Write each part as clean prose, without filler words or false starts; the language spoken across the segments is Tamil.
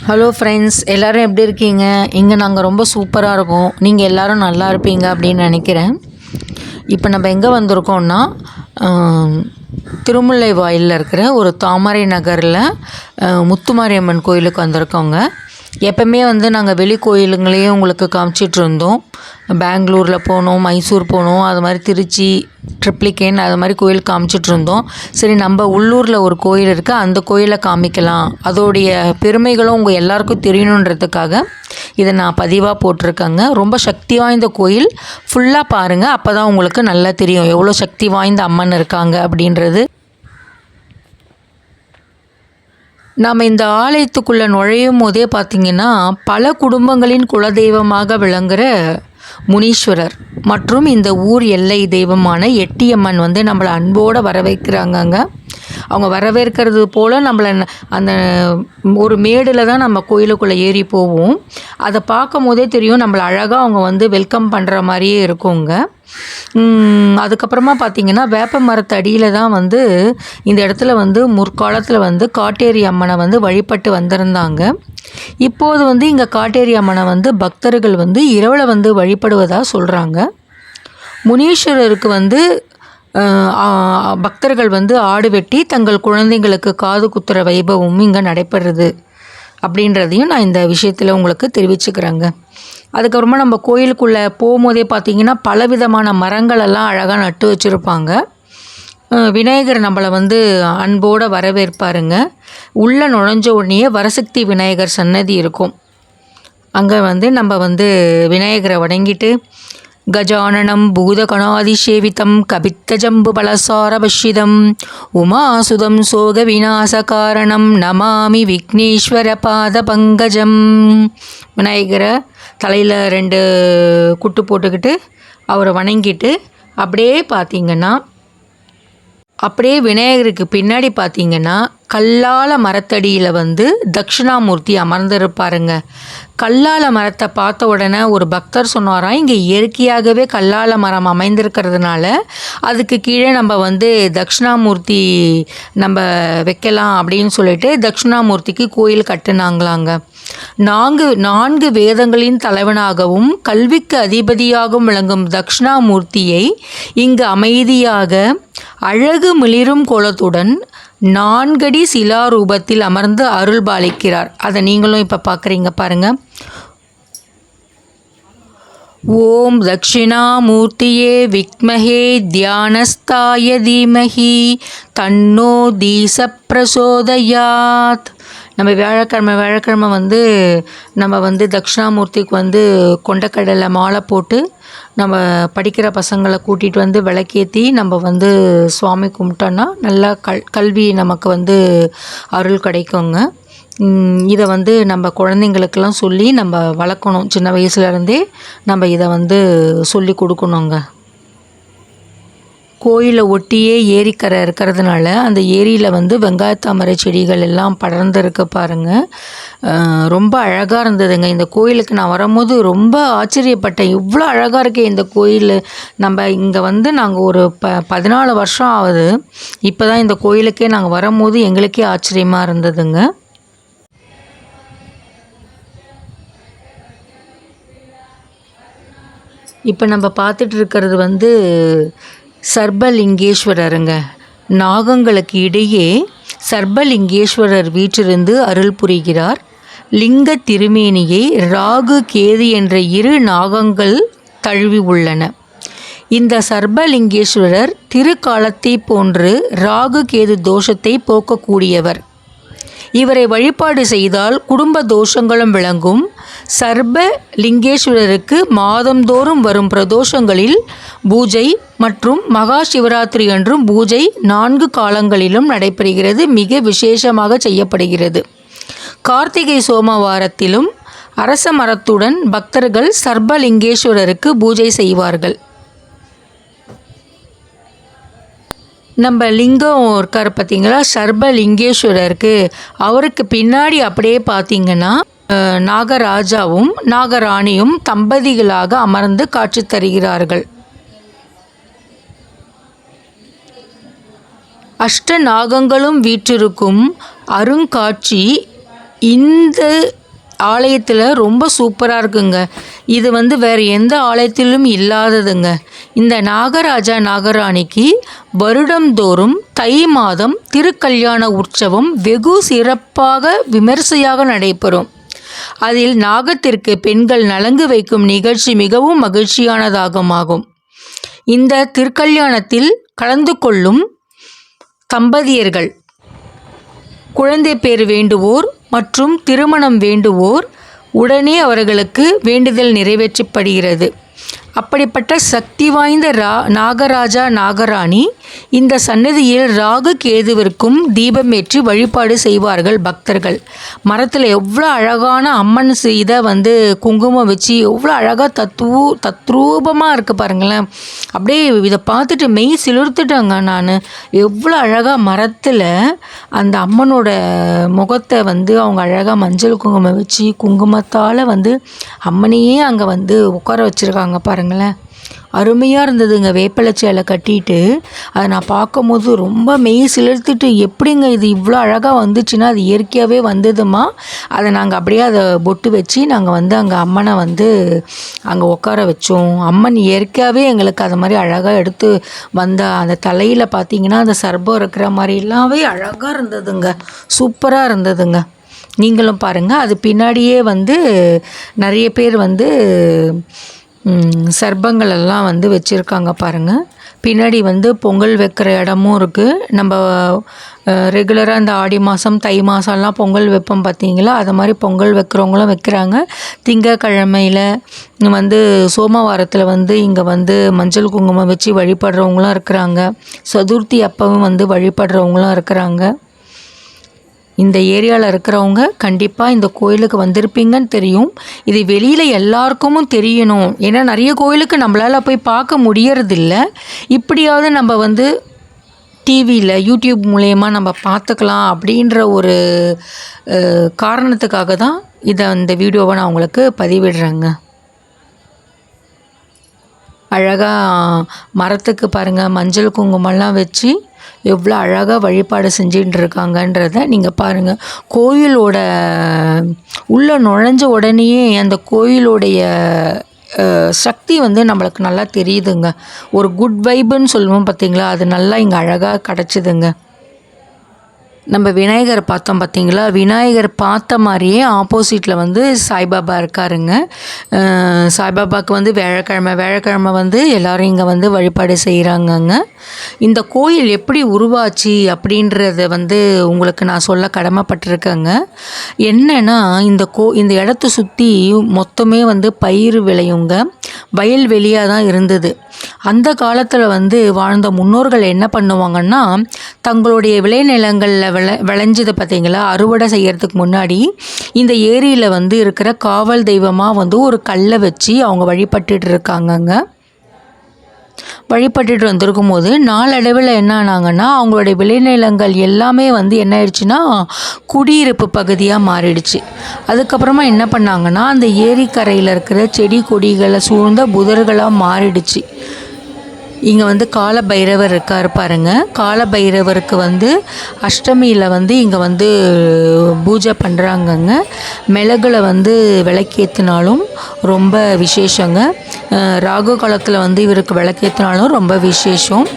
ஹலோ ஃப்ரெண்ட்ஸ், எல்லோரும் எப்படி இருக்கீங்க? இங்கே நாங்கள் ரொம்ப சூப்பராக இருக்கோம். நீங்கள் எல்லோரும் நல்லா இருப்பீங்க அப்படின்னு நினைக்கிறேன். இப்போ நம்ம எங்கே வந்திருக்கோம்னா, திருமுல்லை வாயிலில் இருக்கிற ஒரு தாமரை நகரில் முத்துமாரியம்மன் கோயிலுக்கு வந்திருக்கோங்க. எப்போவுமே நாங்கள் வெளி கோயிலுங்களையும் உங்களுக்கு காமிச்சிட்டு இருந்தோம். பெங்களூரில் போனோம், மைசூர் போனோம், அது மாதிரி திருச்சி, ட்ரிப்ளிகேன் அது மாதிரி கோயில் காமிச்சிட்டு இருந்தோம். சரி, நம்ம உள்ளூரில் ஒரு கோயில் இருக்குது, அந்த கோயிலை காமிக்கலாம், அதோடைய பெருமைகளும் உங்கள் எல்லாருக்கும் தெரியணுன்றதுக்காக இதை நான் பதிவாக போட்டிருக்கேங்க. ரொம்ப சக்தி வாய்ந்த கோயில். ஃபுல்லாக பாருங்கள், அப்போ தான் உங்களுக்கு நல்லா தெரியும் எவ்வளோ சக்தி வாய்ந்த அம்மன் இருக்காங்க அப்படின்றது. நாம் இந்த ஆலயத்துக்குள்ளே நுழையும் போதே பார்த்திங்கன்னா, பல குடும்பங்களின் குலதெய்வமாக விளங்குகிற முனீஸ்வரர் மற்றும் இந்த ஊர் எல்லை தெய்வமான எட்டியம்மன் நம்மளை அன்போடு வரவேற்கிறாங்கங்க. அவங்க வரவேற்கிறது போல் நம்மளை அந்த ஒரு மேடில் தான் நம்ம கோயிலுக்குள்ளே ஏறி போவோம். அதை பார்க்கும் போதே தெரியும் நம்மளை அழகாக அவங்க வெல்கம் பண்ணுற மாதிரியே இருக்குங்க. அதுக்கப்புறமா பார்த்திங்கன்னா, வேப்ப மரத்தடியில் தான் இந்த இடத்துல முற்காலத்தில் காட்டேரி அம்மனை வழிபட்டு வந்திருந்தாங்க. இப்போது இங்கே காட்டேரி அம்மனை பக்தர்கள் இரவில் வழிபடுவதாக சொல்கிறாங்க. முனீஸ்வரருக்கு பக்தர்கள் ஆடு வெட்டி தங்கள் குழந்தைங்களுக்கு காது குத்துற வைபவமும் இங்கே நடைபெறுது அப்படின்றதையும் நான் இந்த விஷயத்தில் உங்களுக்கு தெரிவிச்சுக்கிறேங்க. அதுக்கப்புறமா நம்ம கோயிலுக்குள்ளே போகும்போதே பார்த்திங்கன்னா, பலவிதமான மரங்களெல்லாம் அழகாக நட்டு வச்சுருப்பாங்க. விநாயகர் நம்மளை அன்போடு வரவேற்பாருங்க. உள்ளே நுழைஞ்ச உடனே வரசக்தி விநாயகர் சன்னதி இருக்கும். அங்கே நம்ம விநாயகரை வணங்கிட்டு, கஜானனம் பூதகணாதிசேவிதம் கபித்தஜம்பு பலசாரபஷிதம் உமாசுதம் சோக விநாசகாரணம் நமாமி விக்னேஸ்வர பாத பங்கஜம். விநாயகரை தலையில் 2 குட்டு போட்டுக்கிட்டு அவரை வணங்கிட்டு அப்படியே விநாயகருக்கு பின்னாடி பார்த்திங்கன்னா, கல்லால மரத்தடியில் தட்சிணாமூர்த்தி அமர்ந்திருப்பாருங்க. கல்லால மரத்தை பார்த்த உடனே ஒரு பக்தர் சொன்னாராம், இங்கே இயற்கையாகவே கல்லால மரம் அமைந்திருக்கிறதுனால அதுக்கு கீழே நம்ம தட்சிணாமூர்த்தி நம்ம வைக்கலாம் அப்படின்னு சொல்லிட்டு தட்சிணாமூர்த்திக்கு கோயில் கட்டுனாங்களாங்க. 4 வேதங்களின் தலைவனாகவும் கல்விக்கு அதிபதியாகவும் விளங்கும் தட்சிணாமூர்த்தியை இங்கு அமைதியாக அழகு மிளிரும் கோலத்துடன் 4 அடி சிலா ரூபத்தில் அமர்ந்து அருள் பாலிக்கிறார். அதை நீங்களும் இப்போ பார்க்குறீங்க பாருங்கள். ஓம் தட்சிணாமூர்த்தியே விக்மஹே தியானஸ்தாய தீமஹி தன்னோ தீச பிரசோதயாத். நம்ம வியாழக்கிழமை நம்ம தட்சிணாமூர்த்திக்கு கொண்டக்கடலை மாலை போட்டு நம்ம படிக்கிற பசங்களை கூட்டிகிட்டு விளக்கேற்றி நம்ம சுவாமி கும்பிட்டோன்னா நல்லா கல்வி நமக்கு அருள் கிடைக்குங்க. இதை நம்ம குழந்தைங்களுக்கெல்லாம் சொல்லி நம்ம வளர்க்கணும். சின்ன வயசுலேருந்தே நம்ம இதை சொல்லி கொடுக்கணுங்க. கோயிலை ஒட்டியே ஏரிக்கரை இருக்கிறதுனால அந்த ஏரியில் வெங்காயத்தாமரை செடிகள் எல்லாம் படர்ந்துருக்கு பாருங்கள். ரொம்ப அழகாக இருந்ததுங்க. இந்த கோயிலுக்கு நான் வரும்போது ரொம்ப ஆச்சரியப்பட்டேன். இவ்வளோ அழகாக இருக்கே இந்த கோயில். நம்ம இங்கே நாங்கள் ஒரு 14 வருஷம் ஆகுது. இப்போ தான் இந்த கோயிலுக்கே நாங்கள் வரும்போது எங்களுக்கே ஆச்சரியமாக இருந்ததுங்க. இப்போ நம்ம பார்த்துட்டு இருக்கிறது சர்பலிங்கேஸ்வரருங்க. நாகங்களுக்கு இடையே சர்பலிங்கேஸ்வரர் வீற்றிருந்து அருள் புரிகிறார். லிங்க திருமேனியை ராகு கேது என்ற 2 நாகங்கள் தழுவி உள்ளன. இந்த சர்பலிங்கேஸ்வரர் திருக்காலத்தை போன்று ராகு கேது தோஷத்தை போக்கக்கூடியவர். இவரை வழிபாடு செய்தால் குடும்ப தோஷங்களும் விளங்கும். சர்ப லிங்கேஸ்வரருக்கு மாதந்தோறும் வரும் பிரதோஷங்களில் பூஜை மற்றும் மகா சிவராத்திரி அன்றும் பூஜை 4 காலங்களிலும் நடைபெறுகிறது. மிக விசேஷமாக செய்யப்படுகிறது. கார்த்திகை சோமவாரத்திலும் அரச மரத்துடன் பக்தர்கள் சர்பலிங்கேஸ்வரருக்கு பூஜை செய்வார்கள். நம்ம லிங்கம் இருக்கார் பார்த்திங்களா, சர்பலிங்கேஸ்வரருக்கு. அவருக்கு பின்னாடி அப்படியே பார்த்திங்கன்னா நாகராஜாவும் நாகராணியும் தம்பதிகளாக அமர்ந்து காட்சி தருகிறார்கள். அஷ்ட நாகங்களும் வீற்றிருக்கும் அருங்காட்சி இந்த ஆலயத்தில் ரொம்ப சூப்பராக இருக்குங்க. இது வந்து வேறு எந்த ஆலயத்திலும் இல்லாததுங்க. இந்த நாகராஜா நாகராணிக்கு வருடந்தோறும் தை மாதம் திருக்கல்யாண உற்சவம் வெகு சிறப்பாக விமர்சையாக நடைபெறும். அதில் நாகத்திற்கு பெண்கள் நலங்கு வைக்கும் நிகழ்ச்சி மிகவும் மகிழ்ச்சியானதாகும். இந்த திருக்கல்யாணத்தில் கலந்து கொள்ளும் தம்பதியர்கள் குழந்தை பேறு வேண்டுவோர் மற்றும் திருமணம் வேண்டுவோர் உடனே அவர்களுக்கு வேண்டுதல் நிறைவேற்றப்படுகிறது. அப்படிப்பட்ட சக்தி வாய்ந்த நாகராஜா நாகராணி இந்த சன்னதியில் ராகு கேதுவிற்கும் தீபமேற்றி வழிபாடு செய்வார்கள் பக்தர்கள். மரத்தில் எவ்வளோ அழகான அம்மன் இதை வந்து குங்குமம் வச்சு எவ்வளோ அழகாக தத்ரூபமாக இருக்குது பாருங்களேன். அப்படியே இதை பார்த்துட்டு மெய் சிலிர்த்துட்டாங்க நான். எவ்வளோ அழகாக மரத்தில் அந்த அம்மனோட முகத்தை வந்து அவங்க அழகாக மஞ்சள் குங்குமம் வச்சு குங்குமத்தால் வந்து அம்மனையே அங்கே வந்து உட்கார வச்சுருக்காங்க பாருங்களேன். அருமையாக இருந்ததுங்க. வேப்பிலை சேலை கட்டிட்டு அதை நான் பார்க்கும்போது ரொம்ப மெய் சிலிர்த்துட்டு, எப்படிங்க இது இவ்வளோ அழகாக வந்துச்சுன்னா அது இயற்கையாகவே வந்ததுமா. அதை நாங்கள் அப்படியே அதை பொட்டு வச்சு நாங்கள் வந்து அங்கே அம்மனை வந்து அங்கே உட்கார வச்சோம். அம்மன் இயற்கையாகவே எங்களுக்கு அது மாதிரி அழகாக எடுத்து வந்த அந்த தலையில் பார்த்திங்கன்னா அந்த சர்பம் இருக்கிற மாதிரி எல்லாமே அழகாக இருந்ததுங்க. சூப்பராக இருந்ததுங்க. நீங்களும் பாருங்கள். அது பின்னாடியே வந்து நிறைய பேர் வந்து சர்பங்கள் எல்லாம் வந்து வச்சுருக்காங்க பாருங்கள். பின்னாடி வந்து பொங்கல் வைக்கிற இடமும் இருக்குது. நம்ம ரெகுலராக இந்த ஆடி மாதம் தை மாதம்லாம் பொங்கல் வைப்போம் பார்த்தீங்களா, அது மாதிரி பொங்கல் வைக்கிறவங்களும் வைக்கிறாங்க. திங்கக்கிழமையில் வந்து சோமவாரத்தில் வந்து இங்கே வந்து மஞ்சள் குங்குமம் வச்சு வழிபடுறவங்களும் இருக்கிறாங்க. சதுர்த்தி அப்பவும் வந்து வழிபடுறவங்களும் இருக்கிறாங்க. இந்த ஏரியாவில் இருக்கிறவங்க கண்டிப்பாக இந்த கோயிலுக்கு வந்திருப்பீங்கன்னு தெரியும். இது வெளியில் எல்லாருக்கும் தெரியணும். ஏன்னா நிறைய கோயிலுக்கு நம்மளால் போய் பார்க்க முடியறதில்ல. இப்படியாவது நம்ம வந்து டிவியில் யூடியூப் மூலயமா நம்ம பார்த்துக்கலாம் அப்படின்ற ஒரு காரணத்துக்காக தான் இந்த வீடியோவை நான் உங்களுக்கு பதிவிடுறேங்க. அழகாக மரத்துக்கு பாருங்கள் மஞ்சள் குங்குமம்லாம் வச்சு எவ்வளோ அழகாக வழிபாடு செஞ்சுட்டு இருக்காங்கன்றத நீங்கள் பாருங்கள். கோயிலோட உள்ளே நுழைஞ்ச உடனேயே அந்த கோயிலோடைய சக்தி வந்து நம்மளுக்கு நல்லா தெரியுதுங்க. ஒரு குட் வைப்புன்னு சொல்லுவோம் பார்த்தீங்களா, அது நல்லா இங்கே அழகாக கிடச்சிதுங்க. நம்ம விநாயகர் பார்த்தோம் பார்த்தீங்களா, விநாயகர் பார்த்த மாதிரியே ஆப்போசிட்டில் வந்து சாய்பாபா இருக்காருங்க. சாய்பாபாவுக்கு வந்து வியாழக்கிழமை வந்து எல்லோரும் இங்கே வந்து வழிபாடு செய்கிறாங்கங்க. இந்த கோயில் எப்படி உருவாச்சு அப்படின்றத வந்து உங்களுக்கு நான் சொல்ல கடமைப்பட்டிருக்கேங்க. என்னென்னா இந்த இடத்த சுற்றி மொத்தமே வந்து பயிர் விளையுங்க, வயல்வெளியாக தான் இருந்தது. அந்த காலத்தில் வந்து வாழ்ந்த முன்னோர்கள் என்ன பண்ணுவாங்கன்னா, தங்களுடைய விளைநிலங்களில் விளைஞ்சது பார்த்தீங்களா, அறுவடை செய்கிறதுக்கு முன்னாடி இந்த ஏரியில் வந்து இருக்கிற காவல் தெய்வமாக வந்து ஒரு கல்லை வச்சு அவங்க வழிபட்டுட்டு இருக்காங்கங்க. வழிபட்டுட்டு வந்திருக்கும் போது நாளடைவில் என்ன ஆனாங்கன்னா, அவங்களுடைய விளைநிலங்கள் எல்லாமே வந்து என்ன ஆயிடுச்சுன்னா குடியிருப்பு பகுதியாக மாறிடுச்சு. அதுக்கப்புறமா என்ன பண்ணாங்கன்னா, அந்த ஏரிக்கரையில் இருக்கிற செடி கொடிகளை சூழ்ந்த புதர்களாக மாறிடுச்சு. இங்கே வந்து காலபைரவர் இருக்கார் பாருங்க. காலபைரவருக்கு வந்து அஷ்டமியில் வந்து இங்கே வந்து பூஜை பண்ணுறாங்கங்க. மிளகுல வந்து விளக்கேற்றினாலும் ரொம்ப விசேஷங்க. ராகு காலத்தில் வந்து இவருக்கு விளக்கேற்றினாலும் ரொம்ப விசேஷம்.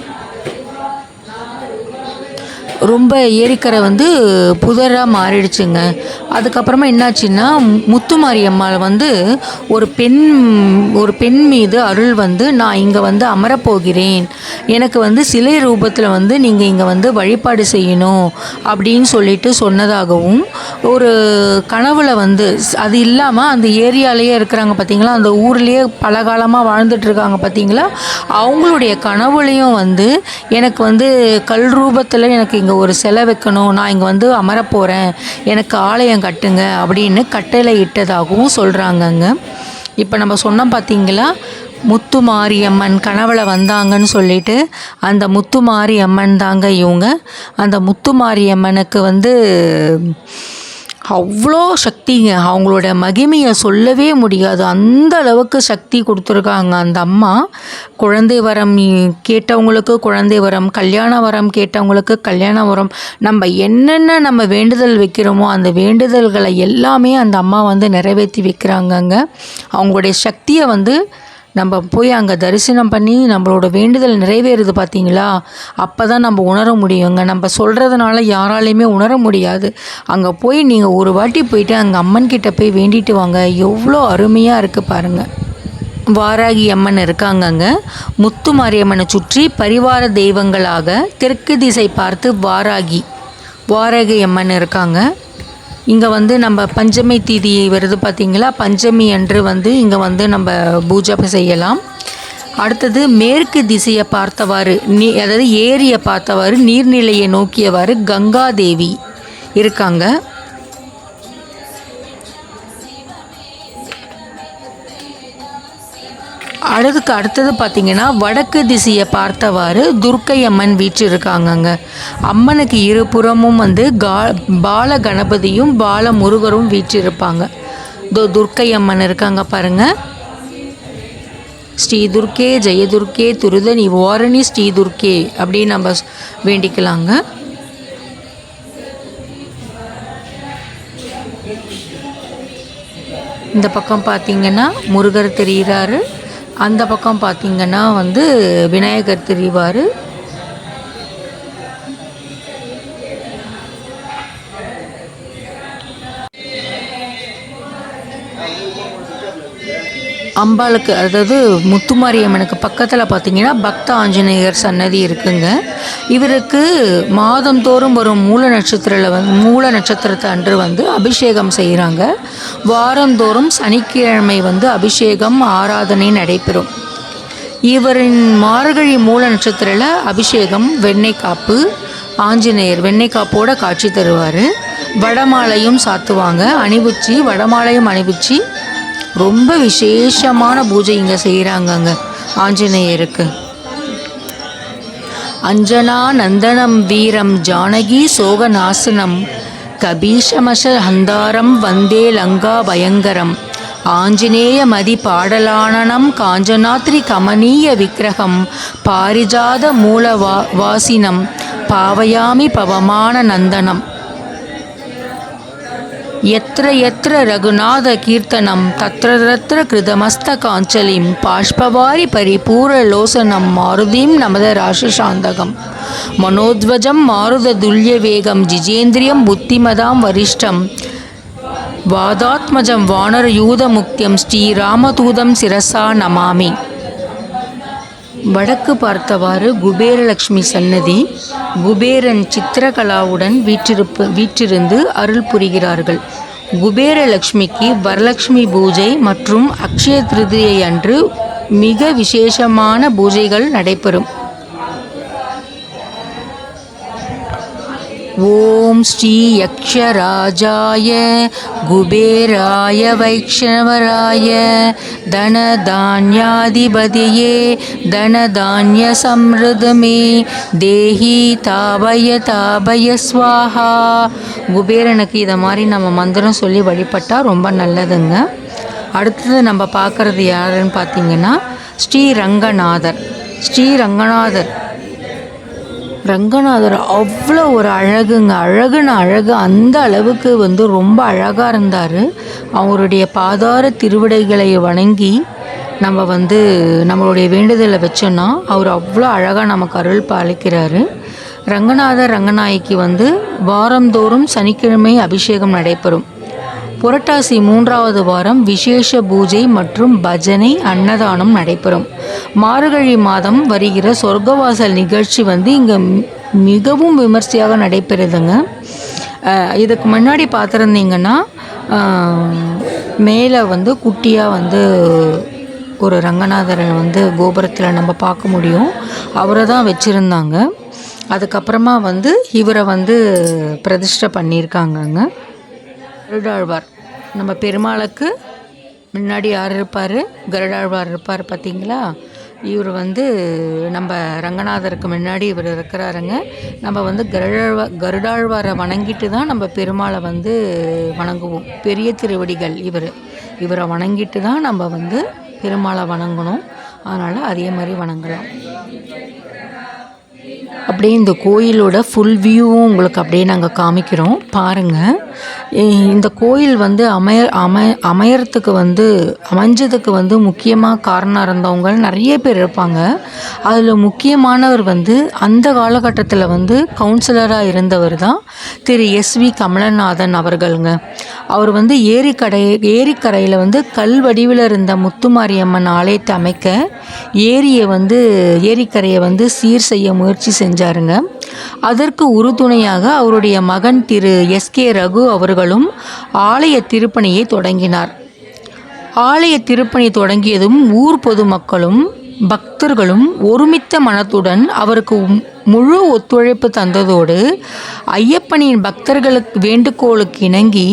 ரொம்ப ஏரிக்கரை வந்து புதராக மாறிடுச்சுங்க. அதுக்கப்புறமா என்னாச்சுன்னா, முத்துமாரியம்மாள் வந்து ஒரு பெண் மீது அருள் வந்து, நான் இங்கே வந்து அமரப்போகிறேன், எனக்கு வந்து சிலை ரூபத்தில் வந்து நீங்கள் இங்கே வந்து வழிபாடு செய்யணும் அப்படின்னு சொல்லிட்டு சொன்னதாகவும், ஒரு கனவுல வந்து அது இல்லாமல் அந்த ஏரியாலேயே இருக்கிறாங்க பார்த்தீங்களா, அந்த ஊர்லேயே பல காலமாக வாழ்ந்துட்டுருக்காங்க பார்த்தீங்களா, அவங்களுடைய கனவுலையும் வந்து எனக்கு வந்து கல் ரூபத்தில் எனக்கு இங்கே ஒரு சிலை வைக்கணும், நான் இங்கே வந்து அமரப்போகிறேன், எனக்கு ஆலயம் கட்டுங்க அப்படின்னு கட்டளை இட்டதாகவும் சொல்கிறாங்கங்க. இப்போ நம்ம சொன்னோம் பார்த்தீங்களா, முத்துமாரியம்மன் கனவுல வந்தாங்கன்னு சொல்லிட்டு, அந்த முத்துமாரியம்மன் தாங்க இவங்க. அந்த முத்துமாரியம்மனுக்கு வந்து அவ்வளோ சக்திங்க. அவங்களோட மகிமையை சொல்லவே முடியாது. அந்த அளவுக்கு சக்தி கொடுத்துருக்காங்க அந்த அம்மா. குழந்தை வரம் கேட்டவங்களுக்கு குழந்தை வரம், கல்யாண வரம் கேட்டவங்களுக்கு கல்யாண வரம், நம்ம என்னென்ன நம்ம வேண்டுதல் வைக்கிறோமோ அந்த வேண்டுதல்களை எல்லாமே அந்த அம்மா வந்து நிறைவேற்றி வைக்கிறாங்கங்க. அவங்களுடைய சக்தியை வந்து நம்ம போய் அங்கே தரிசனம் பண்ணி நம்மளோட வேண்டுதல் நிறைவேறுது பார்த்தீங்களா, அப்போ தான் நம்ம உணர முடியுங்க. நம்ம சொல்கிறதுனால யாராலையுமே உணர முடியாது. அங்கே போய் நீங்கள் ஒரு வாட்டி போயிட்டு அங்கே அம்மன் கிட்ட போய் வேண்டிட்டு வாங்க, எவ்வளோ அருமையாக இருக்குது பாருங்கள். வாராகி அம்மன் இருக்காங்கங்க. முத்து மாரியம்மனை சுற்றி பரிவார தெய்வங்களாக தெற்கு திசை பார்த்து வாராகி அம்மன் இருக்காங்க. இங்கே வந்து நம்ம பஞ்சமி தீதி வருது பார்த்திங்களா, பஞ்சமி அன்று வந்து இங்கே வந்து நம்ம பூஜை செய்யலாம். அடுத்தது மேற்கு திசையை பார்த்தவாறு அதாவது ஏரியை பார்த்தவாறு நீர்நிலையை நோக்கியவாறு கங்காதேவி இருக்காங்க. அடுத்தது பார்த்திங்கன்னா வடக்கு திசையை பார்த்தவாறு துர்க்கை அம்மன் வீற்று இருக்காங்கங்க. அம்மனுக்கு இருபுறமும் வந்து பால கணபதியும் பால முருகரும் வீற்றிருப்பாங்க. துர்க்கை அம்மன் இருக்காங்க பாருங்கள். ஸ்ரீ துர்க்கே ஜெயதுர்க்கே துருத நிவாரணி ஸ்ரீ துர்க்கே அப்படின்னு நம்ம வேண்டிக்கலாங்க. இந்த பக்கம் பார்த்திங்கன்னா முருகர் தெரிகிறாரு, அந்த பக்கம் பார்த்திங்கன்னா வந்து விநாயகர் தெரிவார். அம்பாளுக்கு அதாவது முத்துமாரியம்மனுக்கு பக்கத்தில் பார்த்திங்கன்னா பக்த ஆஞ்சநேயர் சன்னதி இருக்குங்க. இவருக்கு மாதந்தோறும் வரும் மூல நட்சத்திரத்தை அன்று வந்து அபிஷேகம் செய்கிறாங்க. வாரந்தோறும் சனிக்கிழமை வந்து அபிஷேகம் ஆராதனை நடைபெறும். இவரின் மார்கழி மூல நட்சத்திரத்தில் அபிஷேகம் வெண்ணெய் காப்பு, ஆஞ்சநேயர் வெண்ணெய் காப்போட காட்சி தருவார். வடமாலையும் சாத்துவாங்க, வடமாலையும் அணிவிச்சு ரொம்ப விசேஷமான பூஜை இங்கே செய்கிறாங்கங்க ஆஞ்சநேயருக்கு. அஞ்சனா நந்தனம் வீரம் ஜானகி சோகநாசனம் கபீஷமஷ ஹந்தாரம் வந்தே லங்கா பயங்கரம் ஆஞ்சநேய மதி பாடலானனம் காஞ்சனாத்ரி கமனீய விக்கிரகம் பாரிஜாத மூல வாசினம் பாவயாமி பவமான நந்தனம் எத்திர எத்திர ரகுநாத கீர்த்தனம் தத்ர தத்ர கிருதமஸ்த காஞ்சலிம் பாஷ்பவாரி பரிபூரலோசனம் மாருதிம் நமத ராசசாந்தகம் மனோத்வஜம் மாருத துல்ய வேகம் ஜிஜேந்திரியம் புத்திமதாம் வரிஷ்டம் வாதாத்மஜம் வானர யூத முக்தியம் ஸ்ரீராமதூதம் சிரசா நமாமி. வடக்கு பார்த்தவாறு குபேரலட்சுமி சன்னதி. குபேரன் சித்திரகலாவுடன் வீற்றிருந்து அருள் புரிகிறார்கள். குபேரலட்சுமிக்கு வரலட்சுமி பூஜை மற்றும் அக்ஷய திருதியை அன்று மிக விசேஷமான பூஜைகள் நடைபெறும். ஓம் ஸ்ரீ யக்ஷராஜாய குபேராய வைஷ்ணவராய தனதான்யாதிபதியே தனதான்ய சம்ருதமே தேஹி தாபய ஸ்வாஹா. குபேரனுக்கு இதை மாதிரி நம்ம மந்திரம் சொல்லி வழிபட்டால் ரொம்ப நல்லதுங்க. அடுத்தது நம்ம பார்க்குறது யாருன்னு பார்த்திங்கன்னா ரங்கநாதர் அவ்வளோ ஒரு அழகுங்க. அழகு அந்த அளவுக்கு வந்து ரொம்ப அழகாக இருந்தார். அவருடைய பாதார திருவிடைகளை வணங்கி நம்ம வந்து நம்மளுடைய வேண்டுதலை வச்சோன்னா அவர் அவ்வளோ அழகாக நமக்கு அருள் பாலிக்கிறாரு. ரங்கநாயகிக்கு வந்து வாரந்தோறும் சனிக்கிழமை அபிஷேகம் நடைபெறும். புரட்டாசி 3வது வாரம் விசேஷ பூஜை மற்றும் பஜனை அன்னதானம் நடைபெறும். மார்கழி மாதம் வருகிற சொர்க்கவாசல் நிகழ்ச்சி வந்து இங்கே மிகவும் விமர்சையாக நடைபெறுதுங்க. இதுக்கு முன்னாடி பார்த்துருந்தீங்கன்னா மேலே வந்து குட்டியாக வந்து ஒரு ரங்கநாதரை வந்து கோபுரத்தில் நம்ம பார்க்க முடியும். அவரை தான் வச்சுருந்தாங்க. அதுக்கப்புறமா வந்து இவரை வந்து பிரதிஷ்டை பண்ணியிருக்காங்கங்க. கருடாழ்வார் நம்ம பெருமாளுக்கு முன்னாடி யார் இருப்பார்? கருடாழ்வார் இருப்பார் பார்த்தீங்களா? இவர் வந்து நம்ம ரங்கநாதருக்கு முன்னாடி இவர் இருக்கிறாருங்க. நம்ம வந்து கருடாழ்வாரை வணங்கிட்டு தான் நம்ம பெருமாளை வந்து வணங்குவோம். பெரிய திருவடிகள் இவரை வணங்கிட்டு தான் நம்ம வந்து பெருமாளை வணங்கணும். அதனால் அதே மாதிரி வணங்கலாம். அப்படியே இந்த கோயிலோட ஃபுல் வியூவும் உங்களுக்கு அப்படியே நாங்கள் காமிக்கிறோம் பாருங்கள். இந்த கோயில் வந்து அமையறதுக்கு வந்து அமைஞ்சதுக்கு வந்து முக்கியமாக காரணம் இருந்தவங்க நிறைய பேர் இருப்பாங்க. அதில் முக்கியமானவர் வந்து அந்த காலகட்டத்தில் வந்து கவுன்சிலராக இருந்தவர் தான் திரு எஸ்வி கமலநாதன் அவர்களுங்க. அவர் வந்து ஏரிக்கரையில் வந்து கல் வடிவில் இருந்த முத்துமாரியம்மன் ஆலயத்தை அமைக்க ஏரிக்கரையை வந்து சீர் செய்ய முயற்சி செஞ்சாருங்க. அதற்கு உறுதுணையாக அவருடைய மகன் திரு எஸ்கே ரகு அவர்களும் ஆலய திருப்பணியை தொடங்கினார். ஆலய திருப்பணி தொடங்கியதும் ஊர் பொதுமக்களும் பக்தர்களும் ஒருமித்த மனத்துடன் அவருக்கு முழு ஒத்துழைப்பு தந்ததோடு ஐயப்பனின் பக்தர்களுக்கு வேண்டுகோளுக்கு இணங்கி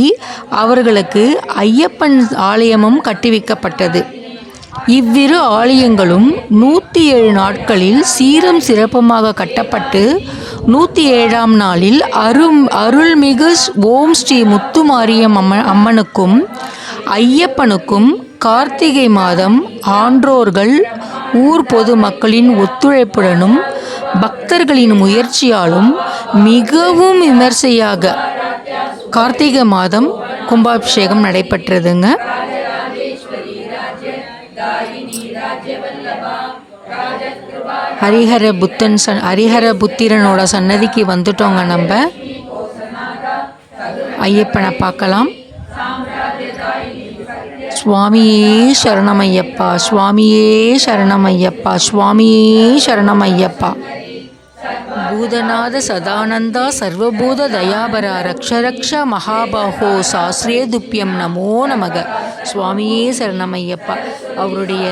அவர்களுக்கு ஐயப்பன் ஆலயமும் கட்டுவிக்கப்பட்டது. இவ்விரு ஆலயங்களும் 107 நாட்களில் சீரும் சிறப்புமாக கட்டப்பட்டு 107ஆம் நாளில் அருள்மிகு ஓம் ஸ்ரீ முத்துமாரியம் அம்மனுக்கும் ஐயப்பனுக்கும் கார்த்திகை மாதம் ஆன்றோர்கள் ஊர் பொது மக்களின் ஒத்துழைப்புடனும் பக்தர்களின் முயற்சியாலும் மிகவும் விமர்சையாக கார்த்திகை மாதம் கும்பாபிஷேகம் நடைபெற்றதுங்க. ஹரிஹர புத்திரனோட சன்னதிக்கு வந்துட்டோங்க. நம்ம ஐயப்பனை பார்க்கலாம். சுவாமியே சரணமையப்பா, சுவாமியே சரணமையப்பா, சுவாமியே சரணமையப்பா. பூதநாத சதானந்தா சர்வபூத தயாபரா ரக்ஷ மகாபாஹோ சாஸ்ரேதுப்பியம் நமோ நமக. சுவாமியே சரணமையப்பா. அவருடைய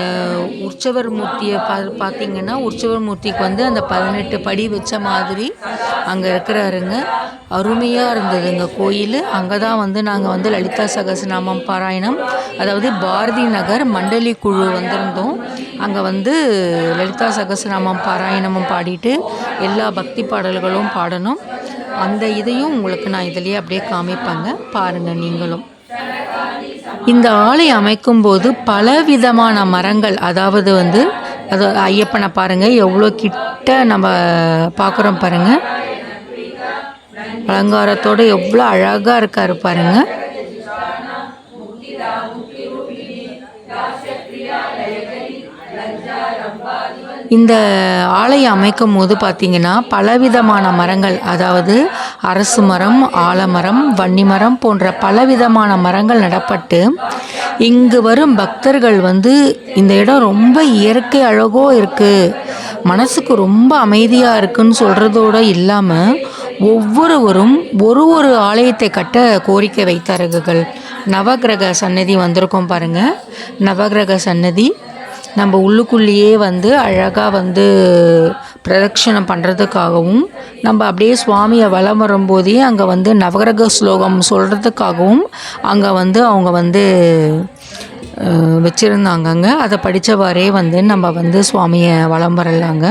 உற்சவர் மூர்த்தியை பார்த்திங்கன்னா உற்சவர் மூர்த்திக்கு வந்து அந்த 18 படி வச்ச மாதிரி அங்கே இருக்கிறாருங்க. அருமையாக இருந்ததுங்க கோயில். அங்கே தான் வந்து நாங்கள் வந்து லலிதா சகஸ்ரநாமம் பாராயணம், அதாவது பாரதி நகர் மண்டலி குழு வந்திருந்தோம். அங்கே வந்து லலிதா சகஸ்ரநாமம் பாராயணமும் பாடிட்டு எல்லா பக்தி பாடல்களும் பாடணும். அந்த இதையும் உங்களுக்கு நான் இதிலேயே அப்படியே காமிப்பாங்க, பாருங்கள் நீங்களும். இந்த ஆலை அமைக்கும்போது பலவிதமான மரங்கள், அதாவது வந்து ஐயப்பனை பாருங்கள் எவ்வளோ கிட்ட நம்ம பார்க்குறோம் பாருங்கள். அலங்காரத்தோடு எவ்வளோ அழகாக இருக்காரு பாருங்கள். இந்த ஆலயம் அமைக்கும் போது பார்த்திங்கன்னா பலவிதமான மரங்கள், அதாவது அரசு மரம், ஆலமரம், வன்னிமரம் போன்ற பலவிதமான மரங்கள் நடப்பட்டு இங்கு வரும் பக்தர்கள் வந்து இந்த இடம் ரொம்ப இயற்கை அழகோ இருக்குது, மனசுக்கு ரொம்ப அமைதியாக இருக்குன்னு சொல்கிறதோடு இல்லாமல் ஒவ்வொருவரும் ஒரு ஆலயத்தை கட்ட கோரிக்கை வைத்தார்கள். நவகிரக சன்னதி வந்திருக்கோம் பாருங்கள். நவகிரக சன்னதி நம்ம உள்ளுக்குள்ளேயே வந்து அழகாக வந்து பிரதட்சணம் பண்ணுறதுக்காகவும், நம்ம அப்படியே சுவாமியை வலம் வரும்போதே அங்கே வந்து நவகிரக ஸ்லோகம் சொல்கிறதுக்காகவும் அங்கே வந்து அவங்க வந்து வச்சுருந்தாங்கங்க. அதை படித்தவாறே வந்து நம்ம வந்து சுவாமியை வலம் வரலாங்க.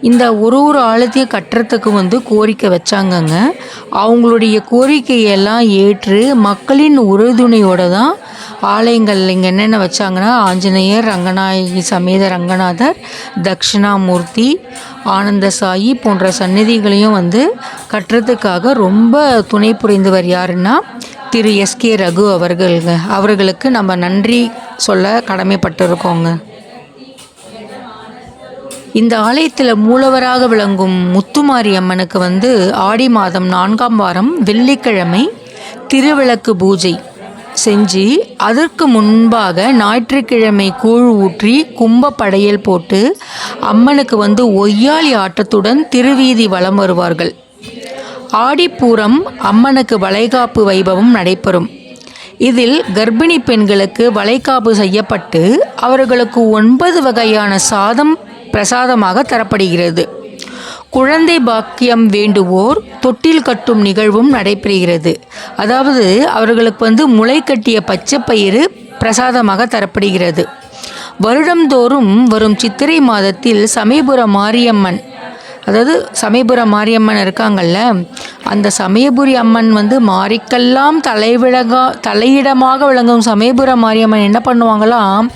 இந்த ஒரு ஆலயத்தையும் கட்டுறதுக்கு வந்து கோரிக்கை வச்சாங்கங்க. அவங்களுடைய கோரிக்கையெல்லாம் ஏற்று மக்களின் உறுதுணையோடு தான் ஆலயங்கள் இங்கே என்னென்ன வச்சாங்கன்னா ஆஞ்சநேயர், ரங்கநாயகி சமேத ரங்கநாதர், தட்சிணாமூர்த்தி, ஆனந்த சாயி போன்ற சந்நிதிகளையும் வந்து கட்டுறதுக்காக ரொம்ப துணை புரிந்தவர் யாருன்னா திரு எஸ்கே ரகு அவர்களுக்கு நம்ம நன்றி சொல்ல கடமைப்பட்டிருக்கோங்க. இந்த ஆலயத்தில் மூலவராக விளங்கும் முத்துமாரி அம்மனுக்கு வந்து ஆடி மாதம் 4ஆம் வாரம் வெள்ளிக்கிழமை திருவிளக்கு பூஜை செஞ்சு அதற்கு முன்பாக ஞாயிற்றுக்கிழமை கூழ் ஊற்றி கும்ப படையல் போட்டு அம்மனுக்கு வந்து ஒய்யாளி ஆட்டத்துடன் திருவீதி வலம் வருவார்கள். ஆடிப்பூரம் அம்மனுக்கு வளைகாப்பு வைபவம் நடைபெறும். இதில் கர்ப்பிணி பெண்களுக்கு வளைகாப்பு செய்யப்பட்டு அவர்களுக்கு 9 வகையான சாதம் பிரசாதமாக தரப்படுகிறது. குழந்தை பாக்கியம் வேண்டுவோர் தொட்டில் கட்டும் நிகழ்வும் நடைபெறுகிறது. அதாவது அவர்களுக்கு வந்து முளை கட்டிய பச்சை பயிறு பிரசாதமாக தரப்படுகிறது. வருடந்தோறும் வரும் சித்திரை மாதத்தில் சமயபுர மாரியம்மன், அதாவது சமயபுர மாரியம்மன் இருக்காங்கல்ல, அந்த சமயபுரி அம்மன் வந்து மாரிக்கெல்லாம் தலையிடமாக விளங்கும் சமயபுர மாரியம்மன் என்ன பண்ணுவாங்களாம்,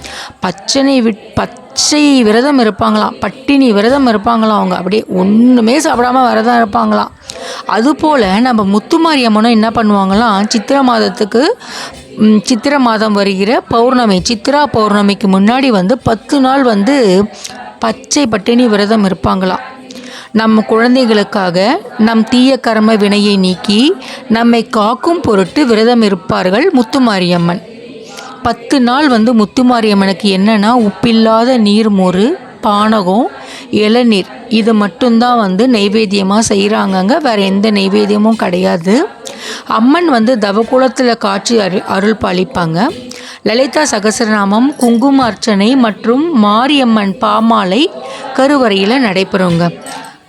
பச்சை விரதம் இருப்பாங்களாம், பட்டினி விரதம் இருப்பாங்களாம். அவங்க அப்படியே ஒன்றுமே சாப்பிடாம விரதம் இருப்பாங்களாம். அதுபோல் நம்ம முத்துமாரியம்மனும் என்ன பண்ணுவாங்களாம், சித்திரை மாதம் வருகிற பௌர்ணமி, சித்ரா பௌர்ணமிக்கு முன்னாடி வந்து 10 நாள் வந்து பச்சை பட்டினி விரதம் இருப்பாங்களாம். நம்ம குழந்தைகளுக்காக நம் தீய கர்ம வினையை நீக்கி நம்மை காக்கும் பொருட்டு விரதம் இருப்பார்கள் முத்துமாரியம்மன். 10 நாள் வந்து முத்துமாரியம்மனுக்கு என்னென்னா, உப்பில்லாத நீர்மோறு, பானகம், இளநீர் இது மட்டும்தான் வந்து நைவேத்தியமாக செய்கிறாங்கங்க. வேறு எந்த நைவேத்தியமும் கிடையாது. அம்மன் வந்து தவக்குளத்தில் காட்சி அருள் பாலிப்பாங்க. லலிதா சகசரநாமம், குங்கும அர்ச்சனை மற்றும் மாரியம்மன் பாமாலை கருவறையில் நடைபெறுங்க.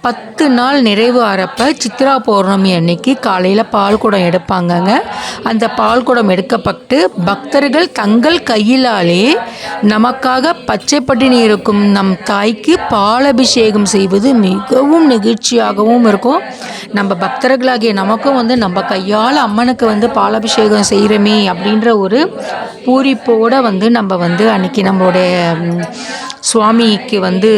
10 நாள் நிறைவு ஆறப்ப சித்ரா பௌர்ணமி அன்னைக்கு காலையில் பால் குடம் எடுப்பாங்கங்க. அந்த பால் குடம் எடுக்கப்பட்டு பக்தர்கள் தங்கள் கையிலாலே நமக்காக பச்சை பட்டினி இருக்கும் நம் தாய்க்கு பாலபிஷேகம் செய்வது மிகவும் நெகிழ்ச்சியாகவும் இருக்கும். நம்ம பக்தர்களாகிய நமக்கும் வந்து நம்ம கையால் அம்மனுக்கு வந்து பாலாபிஷேகம் செய்கிறோமே அப்படின்ற ஒரு பூரிப்போடு வந்து நம்ம வந்து அன்றைக்கி நம்மளுடைய சுவாமிக்கு வந்து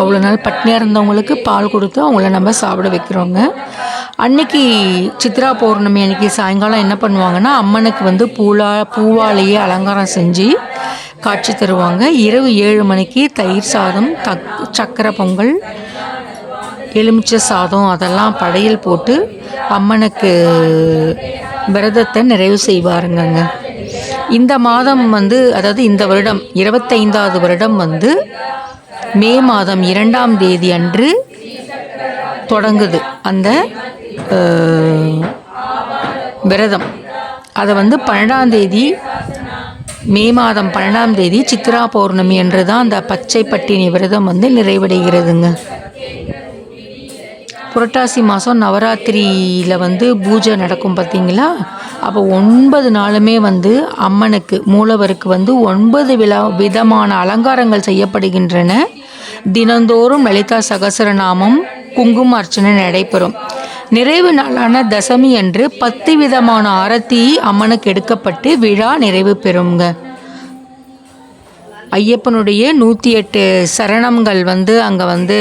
அவ்வளோ நாள் பட்னியாக இருந்தவங்களுக்கு பால் கொடுத்து அவங்கள நம்ம சாப்பிட வைக்கிறோங்க. அன்னைக்கு சித்ரா பௌர்ணமி அன்றைக்கி சாயங்காலம் என்ன பண்ணுவாங்கன்னா, அம்மனுக்கு வந்து பூவாலேயே அலங்காரம் செஞ்சு காட்சி தருவாங்க. இரவு 7 மணிக்கு தயிர் சாதம், சக்கரை பொங்கல், எலுமிச்சை சாதம் அதெல்லாம் படையல் போட்டு அம்மனுக்கு விரதத்தை நிறைவு செய்வாருங்கங்க. இந்த மாதம் வந்து, அதாவது இந்த வருடம் 25வது வருடம் வந்து மே மாதம் 2ஆம் தேதி அன்று தொடங்குது அந்த விரதம். அதை வந்து 12ஆம் தேதி, மே மாதம் 12ஆம் தேதி சித்ரா பௌர்ணமி அன்று தான் அந்த பச்சை பட்டினி விரதம் வந்து நிறைவடைகிறதுங்க. புரட்டாசி மாதம் நவராத்திரியில் வந்து பூஜை நடக்கும் பார்த்தீங்களா, அப்போ 9 நாளுமே வந்து அம்மனுக்கு, மூலவருக்கு வந்து 9 விதமான அலங்காரங்கள் செய்யப்படுகின்றன. தினந்தோறும் லலிதா சகசரநாமம், குங்கும அர்ச்சனை நடைபெறும். நிறைவு நாளான தசமி அன்று 10 விதமான ஆரத்தி அம்மனுக்கு எடுக்கப்பட்டு விழா நிறைவு பெறுங்க. ஐயப்பனுடைய 108 சரணங்கள் வந்து அங்கே வந்து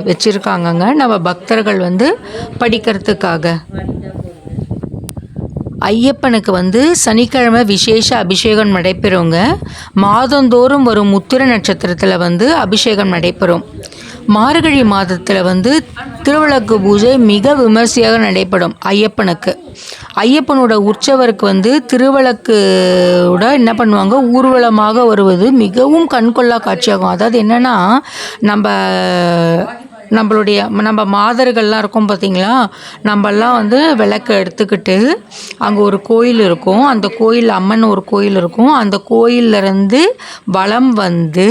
வச்சுருக்காங்கங்க, நம்ம பக்தர்கள் வந்து படிக்கிறதுக்காக. ஐயப்பனுக்கு வந்து சனிக்கிழமை விசேஷ அபிஷேகம் நடைபெறுங்க. மாதந்தோறும் வரும் உத்திர நட்சத்திரத்தில் வந்து அபிஷேகம் நடைபெறும். மார்கழி மாதத்தில் வந்து திருவிளக்கு பூஜை மிக விமர்சையாக நடைபெறும் ஐயப்பனுக்கு. ஐயப்பனோட உற்சவருக்கு வந்து திருவிளக்குட என்ன பண்ணுவாங்க, ஊர்வலமாக வருவது மிகவும் கண்கொள்ளா காட்சியாகும். அதாவது என்னென்னா, நம்ம மாதர்கள்லாம் இருக்கும் பார்த்திங்களா, நம்மெல்லாம் வந்து விளக்கு எடுத்துக்கிட்டு அங்கே ஒரு கோயில் இருக்கும், அந்த கோயில் அம்மன் ஒரு கோயில் இருக்கும், அந்த கோயிலேருந்து வலம் வந்து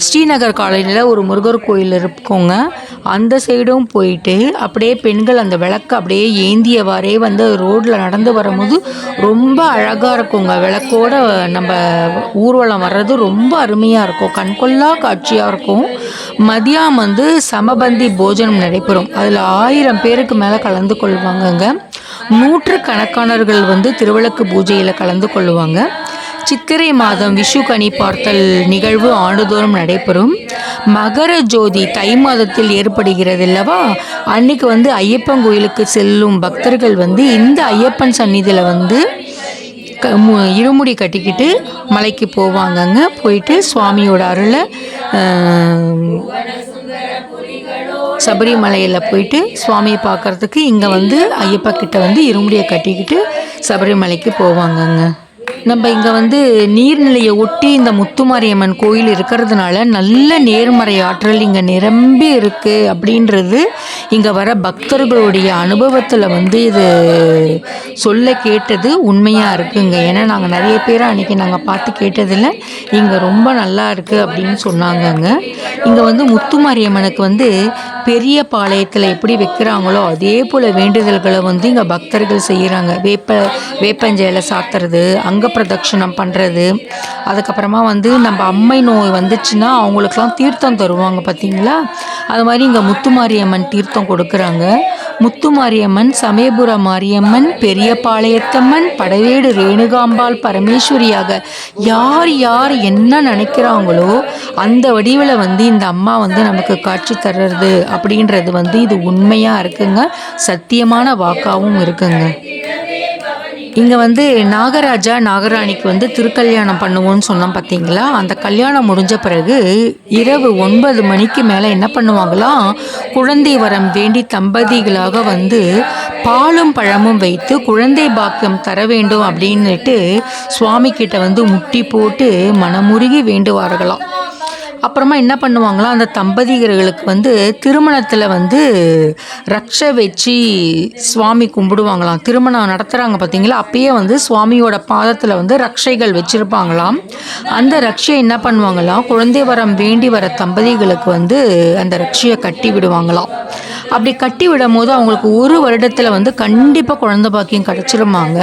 ஸ்ரீநகர் காலனியில் ஒரு முருகர் கோயில் இருக்குங்க, அந்த சைடும் போயிட்டு அப்படியே பெண்கள் அந்த விளக்கு அப்படியே ஏந்தியவாறே வந்து ரோட்டில் நடந்து வரும்போது ரொம்ப அழகாக இருக்குங்க. விளக்கோட நம்ம ஊர்வலம் வர்றது ரொம்ப அருமையாக இருக்கும், கண்கொள்ளா காட்சியாக இருக்கும். மதியம் வந்து சமபந்தி போஜனம் நடைபெறும். அதில் 1000 பேருக்கு மேலே கலந்து கொள்வாங்கங்க. 100 கணக்கானவர்கள் வந்து திருவிளக்கு பூஜையில் கலந்து கொள்ளுவாங்க. சித்திரை மாதம் விஷு கனி பார்த்தல் நிகழ்வு ஆண்டுதோறும் நடைபெறும். மகர ஜோதி தை மாதத்தில் ஏற்படுகிறது அல்லவா, அன்னைக்கு வந்து ஐயப்பன் கோயிலுக்கு செல்லும் பக்தர்கள் வந்து இந்த ஐயப்பன் சந்நிதியில் வந்து இருமுடி கட்டிக்கிட்டு மலைக்கு போவாங்கங்க. போயிட்டு சுவாமியோட அருளை சபரிமலையில் போயிட்டு சுவாமியை பார்க்குறதுக்கு இங்கே வந்து ஐயப்பா கிட்ட வந்து இருமுடியை கட்டிக்கிட்டு சபரிமலைக்கு போவாங்கங்க. நம்ம இங்கே வந்து நீர்நிலையை ஒட்டி இந்த முத்துமாரியம்மன் கோயில் இருக்கிறதுனால நல்ல நேர்மறை ஆற்றல் இங்கே நிரம்பி இருக்குது அப்படின்றது இங்கே வர பக்தர்களுடைய அனுபவத்தில் வந்து இது சொல்ல கேட்டது உண்மையாக இருக்குங்க. ஏன்னா நாங்கள் நிறைய பேரை அன்றைக்கி நாங்கள் பார்த்து கேட்டதில்லை, இங்கே ரொம்ப நல்லா இருக்குது அப்படின்னு சொன்னாங்கங்க. இங்கே வந்து முத்துமாரியம்மனுக்கு வந்து பெரிய பாளையத்தில் எப்படி வைக்கிறாங்களோ அதே போல் வேண்டுதல்களை வந்து இங்கே பக்தர்கள் செய்கிறாங்க. வேப்பஞ்சையில் சாத்துறது, அங்கே பிரதட்சணம் பண்ணுறது. அதுக்கப்புறமா வந்து நம்ம அம்மை நோய் வந்துச்சுன்னா அவங்களுக்குலாம் தீர்த்தம் தருவாங்க பார்த்தீங்களா, அது மாதிரி இங்கே முத்துமாரியம்மன் தீர்த்தம் கொடுக்குறாங்க. முத்துமாரியம்மன், சமயபுர மாரியம்மன், பெரியபாளையத்தம்மன், படவேடு ரேணுகாம்பாள் பரமேஸ்வரியாக யார் யார் என்ன நினைக்கிறாங்களோ அந்த வடிவில் வந்து இந்த அம்மா வந்து நமக்கு காட்சி தர்றது அப்படின்றது வந்து இது உண்மையாக இருக்குங்க, சத்தியமான வாக்காகவும் இருக்குங்க. இங்கே வந்து நாகராஜா நாகராணிக்கு வந்து திருக்கல்யாணம் பண்ணுவோன்னு சொன்னோம் பார்த்தீங்களா, அந்த கல்யாணம் முடிஞ்ச பிறகு இரவு 9 மணிக்கு மேலே என்ன பண்ணுவாங்களாம், குழந்தை வரம் வேண்டி தம்பதிகளாக வந்து பாலும் பழமும் வைத்து குழந்தை பாக்கியம் தர வேண்டும் அப்படின்னுட்டு சுவாமி கிட்ட வந்து முட்டி போட்டு மனமுருகி வேண்டுவார்களாம். அப்புறமா என்ன பண்ணுவாங்களாம், அந்த தம்பதிகளுக்கு வந்து திருமணத்தில் வந்து ரக்ஷை வச்சு சுவாமி கும்பிடுவாங்களாம். திருமணம் நடத்துகிறாங்க பார்த்தீங்களா, அப்பயே வந்து சுவாமியோட பாதத்தில் வந்து ரக்ஷைகள் வச்சுருப்பாங்களாம். அந்த ரக்ஷையை என்ன பண்ணுவாங்களாம், குழந்தை வரம் வேண்டி வர தம்பதிகளுக்கு வந்து அந்த ரக்ஷையை கட்டி விடுவாங்களாம். அப்படி கட்டி விடும் போது அவங்களுக்கு 1 வருடத்தில் வந்து கண்டிப்பாக குழந்தை பாக்கியம் கிடச்சிருமாங்க.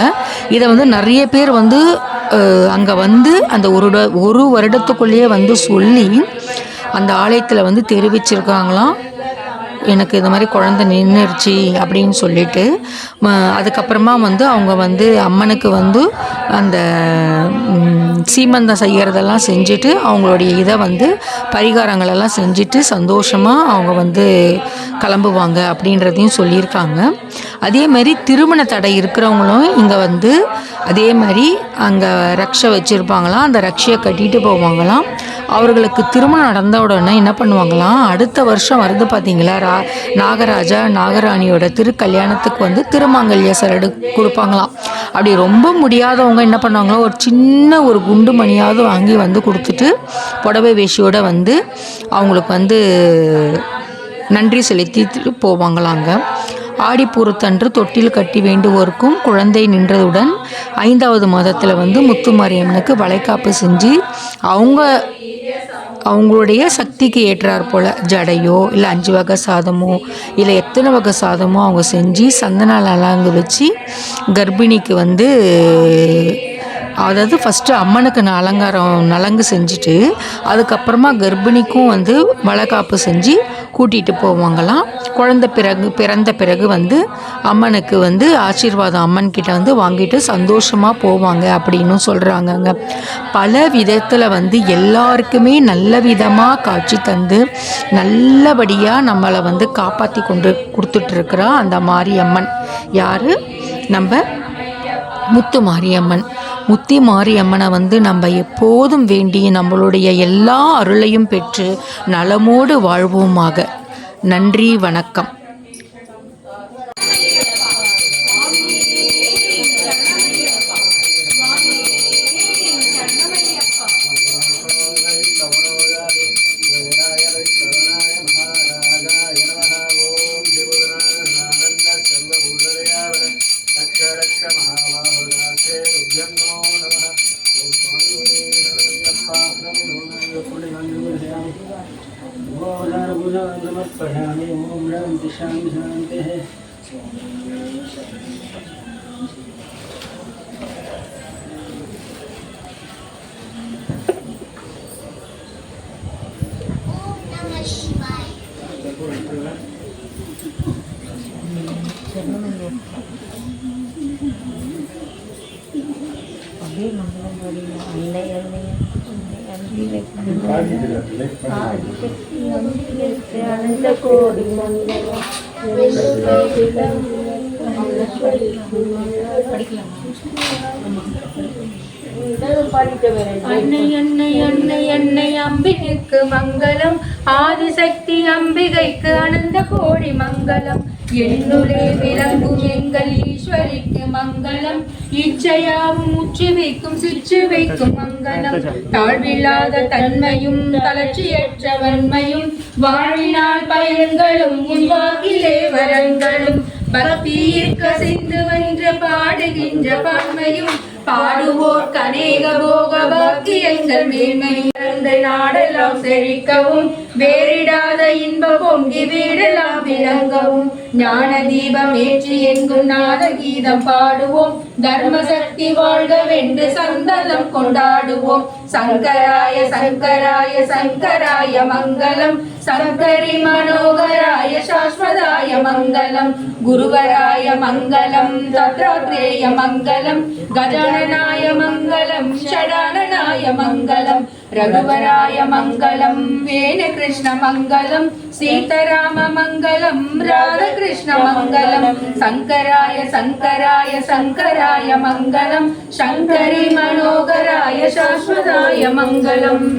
இதை வந்து நிறைய பேர் வந்து அங்கே வந்து அந்த ஒரு வருடத்துக்குள்ளேயே வந்து சொல்லி அந்த ஆலயத்தில் வந்து தெரிவிச்சிருக்காங்களாம், எனக்கு இந்த மாதிரி குழந்தை நின்றுருச்சு அப்படின்னு சொல்லிட்டு. அதுக்கப்புறமா வந்து அவங்க வந்து அம்மனுக்கு வந்து அந்த சீமந்தம் செய்கிறதெல்லாம் செஞ்சுட்டு அவங்களுடைய இதை வந்து பரிகாரங்களெல்லாம் செஞ்சுட்டு சந்தோஷமாக அவங்க வந்து கிளம்புவாங்க அப்படின்றதையும் சொல்லியிருக்காங்க. அதே மாதிரி திருமண தடை இருக்கிறவங்களும் இங்கே வந்து அதே மாதிரி அங்கே ரக்ஷை வச்சுருப்பாங்களாம், அந்த ரக்ஷையை கட்டிட்டு போவாங்களாம். அவர்களுக்கு திருமணம் நடந்த உடனே என்ன பண்ணுவாங்களாம், அடுத்த வருஷம் வருது பார்த்தீங்களா, நாகராஜா நாகராணியோட திருக்கல்யாணத்துக்கு வந்து திருமாங்கல்ய சரடு கொடுப்பாங்களாம். அப்படி ரொம்ப முடியாதவங்க என்ன பண்ணுவாங்களோ ஒரு சின்ன ஒரு குண்டு மணியாவது வாங்கி வந்து கொடுத்துட்டு புடவை வேஷியோடு வந்து அவங்களுக்கு வந்து நன்றி செலுத்திட்டு போவாங்களாங்க. ஆடிப்பூரத்தன்று தொட்டில் கட்டி வேண்டுவோருக்கும் குழந்தை நின்றதுடன் 5வது மாதத்தில் வந்து முத்துமாரியம்மனுக்கு வளைகாப்பு செஞ்சு அவங்களுடைய சக்திக்கு ஏற்றார் போல் ஜடையோ இல்லை 5 வகை சாதமோ இல்லை எத்தனை வகை சாதமோ அவங்க செஞ்சு சந்தன நலங்கு வச்சு கர்ப்பிணிக்கு வந்து, அதாவது ஃபஸ்ட்டு அம்மனுக்கு நலங்கு செஞ்சுட்டு அதுக்கப்புறமா கர்ப்பிணிக்கும் வந்து வளைகாப்பு செஞ்சு கூட்டிகிட்டு போவாங்களாம். குழந்தை பிறந்த பிறகு வந்து அம்மனுக்கு வந்து ஆசீர்வாதம் அம்மன்கிட்ட வந்து வாங்கிட்டு சந்தோஷமாக போவாங்க அப்படின்னு சொல்கிறாங்கங்க. பல விதத்தில் வந்து எல்லாருக்குமே நல்ல விதமாக காட்சி தந்து நல்லபடியாக நம்மளை வந்து காப்பாற்றி கொடுத்துட்ருக்குறா அந்த மாரியம்மன். யார்? நம்ம முத்து மாரியம்மன். முத்தி மாரியம்மனை வந்து நம்ம எப்போதும் வேண்டி நம்மளுடைய எல்லா அருளையும் பெற்று நலமோடு வாழ்வோமாக. நன்றி, வணக்கம். समर्पयामि। ओम शांति शांति शांति है। அன்னை அன்னை அன்னை அன்னை அம்பிகைக்கு மங்களம், ஆதிசக்தி அம்பிகைக்கு அனந்த கோடி மங்களம். எண்ணுலே விளங்கும் எங்கள் ஈஸ்வரிக்கு மங்களம், இச்சையாவும் முற்றி வைக்கும் சிற்று வைக்கும் மங்களம். தாழ்வில்லாத தன்மையும் தளர்ச்சியற்ற வன்மையும் வாழ்வினால் பயன்களும் உன்வாக்கிலே வரங்களும் பக்தியிற்க சிந்து வென்று பாடுகின்ற பான்மையும் பாடுவோர் கனேக போக பாக்கியங்கள் மேன்மையும் நாடெல்லாம் செழிக்கவும் வேறிடாத இன்ப பொங்கி வீடெல்லாம் விளங்கவும் ஞான தீபம் ஏற்றி எங்கும் நாத கீதம் பாடுவோம் தர்ம சக்தி வாழ்க வென்று சந்தனம் கொண்டாடுவோம் சங்கராய சங்கராய சங்கராய மங்களம் சங்கரி மனோகராய சாஸ்வதாய மங்களம் குருவராய மங்களம் தத்ராத்ரேய மங்களம் கஜானனாய மங்களம் ஷடானனாய மங்களம் ரகுவராய மங்களம் வேணு கிருஷ்ண மங்களம் சீதாராம மங்களம் ராதகிருஷ்ண மங்களம் சங்கராய சங்கராய சங்கராய மங்களம் சங்கரி மனோகராய சாஸ்வதாய மங்களம்.